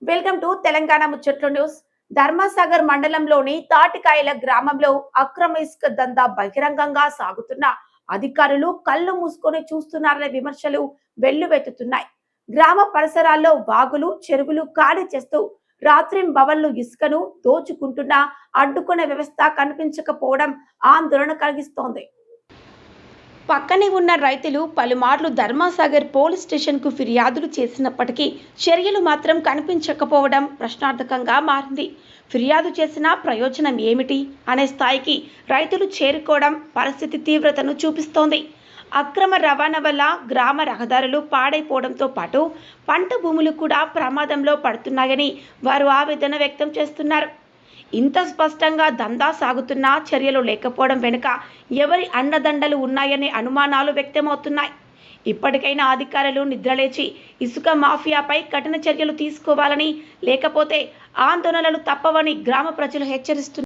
Welcome to Telangana ముచ్చట్లు news. Dharmasagar మండలంలోని తాటికాయల గ్రామంలో అక్రమ ఇసుక దందా బహిరంగంగా సాగుతున్న అధికారులు కళ్ళు మూసుకొని చూస్తున్నారనే విమర్శలు వెల్లువెత్తుతున్నాయి. గ్రామ పరిసరాల్లో వాగులు, చెరువులు ఖాళీ చేస్తూ రాత్రింబవళ్లు ఇసుకను దోచుకుంటున్నా అడ్డుకునే వ్యవస్థ కనిపించకపోవడం ఆందోళన కలిగిస్తోంది. పక్కనే ఉన్న రైతులు పలుమార్లు ధర్మసాగర్ పోలీస్ స్టేషన్కు ఫిర్యాదులు చేసినప్పటికీ చర్యలు మాత్రం కనిపించకపోవడం ప్రశ్నార్థకంగా మారింది. ఫిర్యాదు చేసిన ప్రయోజనం ఏమిటి అనే స్థాయికి రైతులు చేరుకోవడం పరిస్థితి తీవ్రతను చూపిస్తోంది. అక్రమ రవాణా వల్ల గ్రామ రహదారులు పాడైపోవడంతో పాటు పంట భూములు కూడా ప్రమాదంలో పడుతున్నాయని వారు ఆవేదన వ్యక్తం చేస్తున్నారు. ఇంత స్పష్టంగా దందా సాగుతున్నా చర్యలు లేకపోవడం వెనుక ఎవరి అండదండలు ఉన్నాయనే అనుమానాలు వ్యక్తమవుతున్నాయి. ఇప్పటికైనా అధికారులు నిద్రలేచి ఇసుక మాఫియాపై కఠిన చర్యలు తీసుకోవాలని, లేకపోతే ఆందోళనలు తప్పవని గ్రామ ప్రజలు హెచ్చరిస్తున్నారు.